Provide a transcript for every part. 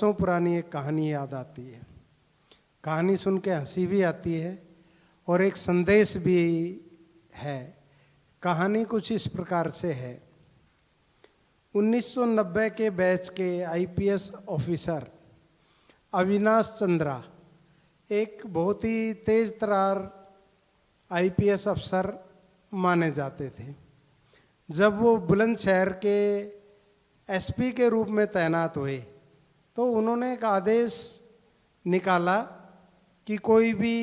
बरसों पुरानी एक कहानी याद आती है। कहानी सुन के हंसी भी आती है और एक संदेश भी है। कहानी कुछ इस प्रकार से है। 1990 के बैच के आईपीएस ऑफिसर अविनाश चंद्रा एक बहुत ही तेज तर्रार आईपीएस अफसर माने जाते थे। जब वो बुलंदशहर के एसपी के रूप में तैनात हुए तो उन्होंने एक आदेश निकाला कि कोई भी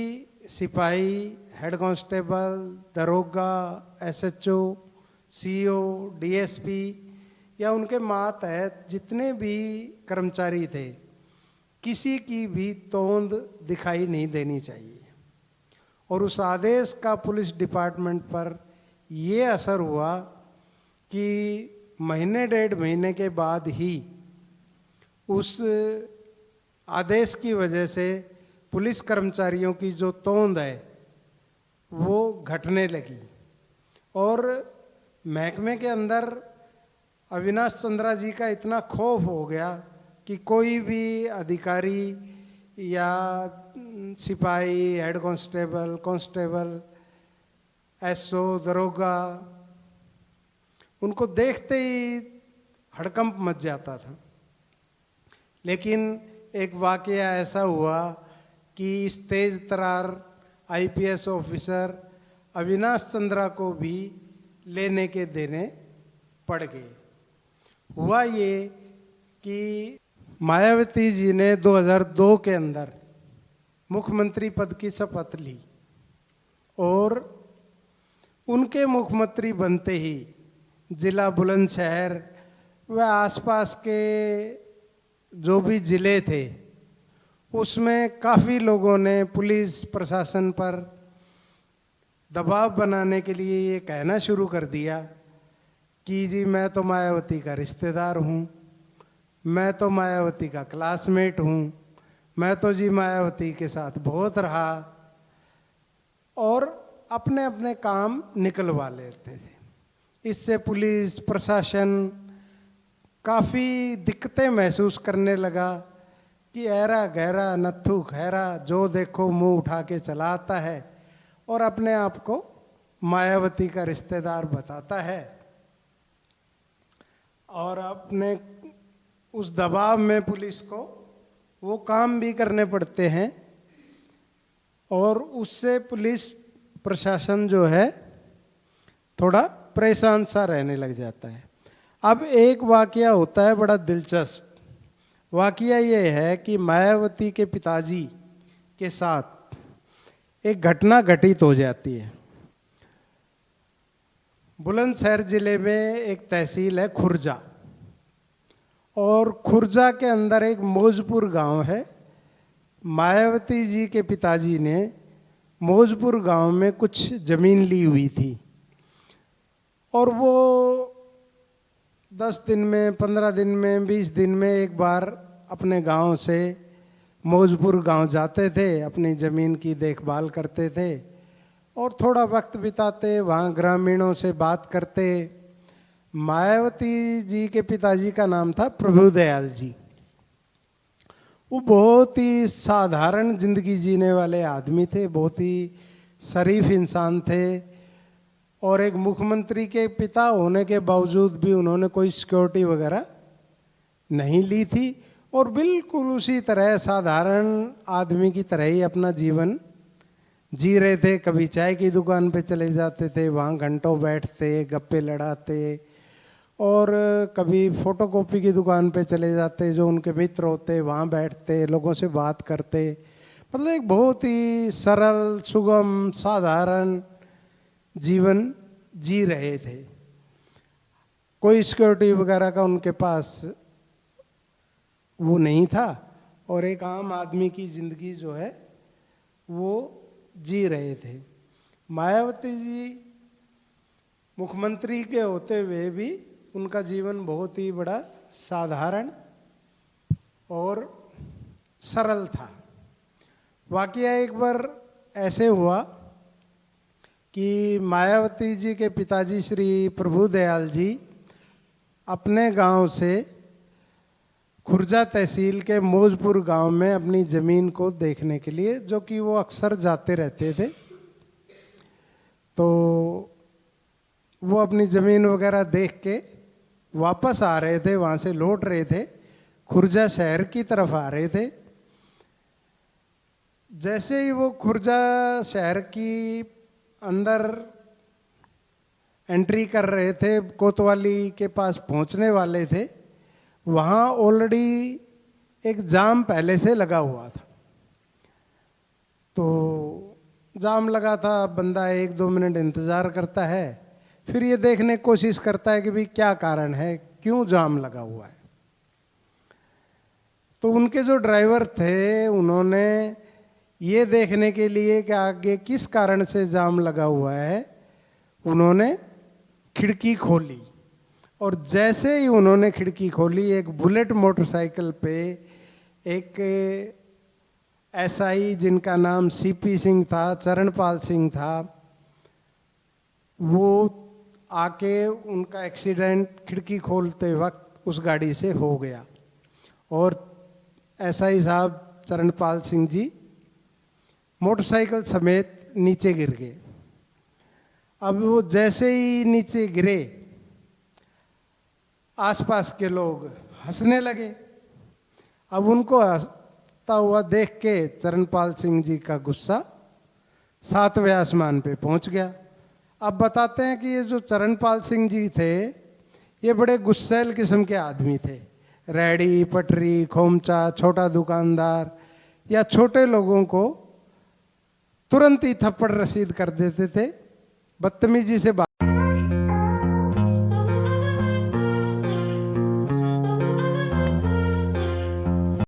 सिपाही, हेड कांस्टेबल, दरोगा, एसएचओ, सीओ, डीएसपी या उनके मातहत जितने भी कर्मचारी थे, किसी की भी तोंद दिखाई नहीं देनी चाहिए। और उस आदेश का पुलिस डिपार्टमेंट पर ये असर हुआ कि महीने डेढ़ महीने के बाद ही उस आदेश की वजह से पुलिस कर्मचारियों की जो तोंद है वो घटने लगी। और महकमे के अंदर अविनाश चंद्रा जी का इतना खौफ हो गया कि कोई भी अधिकारी या सिपाही, हेड कांस्टेबल, एसओ, दरोगा, उनको देखते ही हड़कंप मच जाता था। लेकिन एक वाकया ऐसा हुआ कि इस तेज तर्रार आईपीएस ऑफिसर अविनाश चंद्रा को भी लेने के देने पड़ गए। हुआ ये कि मायावती जी ने 2002 के अंदर मुख्यमंत्री पद की शपथ ली और उनके मुख्यमंत्री बनते ही जिला बुलंदशहर व आसपास के जो भी ज़िले थे उसमें काफ़ी लोगों ने पुलिस प्रशासन पर दबाव बनाने के लिए ये कहना शुरू कर दिया कि जी मैं तो मायावती का रिश्तेदार हूँ, मैं तो मायावती का क्लासमेट हूँ, मैं तो जी मायावती के साथ बहुत रहा, और अपने अपने काम निकलवा लेते थे। इससे पुलिस प्रशासन काफ़ी दिक्कतें महसूस करने लगा कि ऐरा गहरा नत्थू खैरा जो देखो मुंह उठा के चला आता है और अपने आप को मायावती का रिश्तेदार बताता है। और अपने उस दबाव में पुलिस को वो काम भी करने पड़ते हैं और उससे पुलिस प्रशासन जो है थोड़ा परेशान सा रहने लग जाता है। अब एक वाकया होता है बड़ा दिलचस्प। वाकया ये है कि मायावती के पिताजी के साथ एक घटना घटित हो जाती है। बुलंदशहर जिले में एक तहसील है खुर्जा, और खुर्जा के अंदर एक मौजपुर गांव है। मायावती जी के पिताजी ने मौजपुर गांव में कुछ जमीन ली हुई थी और वो 10 दिन में, 15 दिन में, 20 दिन में एक बार अपने गांव से मौजपुर गांव जाते थे, अपनी ज़मीन की देखभाल करते थे और थोड़ा वक्त बिताते, वहाँ ग्रामीणों से बात करते। मायावती जी के पिताजी का नाम था प्रभुदयाल जी। वो बहुत ही साधारण जिंदगी जीने वाले आदमी थे, बहुत ही शरीफ इंसान थे और एक मुख्यमंत्री के पिता होने के बावजूद भी उन्होंने कोई सिक्योरिटी वगैरह नहीं ली थी और बिल्कुल उसी तरह साधारण आदमी की तरह ही अपना जीवन जी रहे थे। कभी चाय की दुकान पे चले जाते थे, वहाँ घंटों बैठते, गप्पे लड़ाते, और कभी फोटोकॉपी की दुकान पे चले जाते, जो उनके मित्र होते वहाँ बैठते, लोगों से बात करते। मतलब एक बहुत ही सरल, सुगम, साधारण जीवन जी रहे थे। कोई सिक्योरिटी वगैरह का उनके पास वो नहीं था और एक आम आदमी की ज़िंदगी जो है वो जी रहे थे। मायावती जी मुख्यमंत्री के होते हुए भी उनका जीवन बहुत ही बड़ा साधारण और सरल था। वाकया एक बार ऐसे हुआ कि मायावती जी के पिताजी श्री प्रभुदयाल जी अपने गांव से खुर्जा तहसील के मौजपुर गांव में अपनी ज़मीन को देखने के लिए, जो कि वो अक्सर जाते रहते थे। तो वो अपनी ज़मीन वगैरह देख के वापस आ रहे थे, वहाँ से लौट रहे थे, खुर्जा शहर की तरफ आ रहे थे। जैसे ही वो खुर्जा शहर की अंदर एंट्री कर रहे थे, कोतवाली के पास पहुंचने वाले थे, वहाँ ऑलरेडी एक जाम पहले से लगा हुआ था। तो जाम लगा था, बंदा 1-2 मिनट इंतज़ार करता है, फिर ये देखने की कोशिश करता है कि भाई क्या कारण है, क्यों जाम लगा हुआ है। तो उनके जो ड्राइवर थे, उन्होंने ये देखने के लिए कि आगे किस कारण से जाम लगा हुआ है, उन्होंने खिड़की खोली। और जैसे ही उन्होंने खिड़की खोली, एक बुलेट मोटरसाइकिल पे एक एसआई जिनका नाम सीपी सिंह था, चरणपाल सिंह था, वो आके उनका एक्सीडेंट खिड़की खोलते वक्त उस गाड़ी से हो गया और एसआई साहब चरणपाल सिंह जी मोटरसाइकिल समेत नीचे गिर गए। अब वो जैसे ही नीचे गिरे, आसपास के लोग हंसने लगे। अब उनको हंसता हुआ देख के चरणपाल सिंह जी का गुस्सा 7वें आसमान पे पहुंच गया। अब बताते हैं कि ये जो चरणपाल सिंह जी थे, ये बड़े गुस्सैल किस्म के आदमी थे। रेहड़ी पटरी, खोमचा, छोटा दुकानदार या छोटे लोगों को तुरंत ही थप्पड़ रसीद कर देते थे, बदतमीजी से बात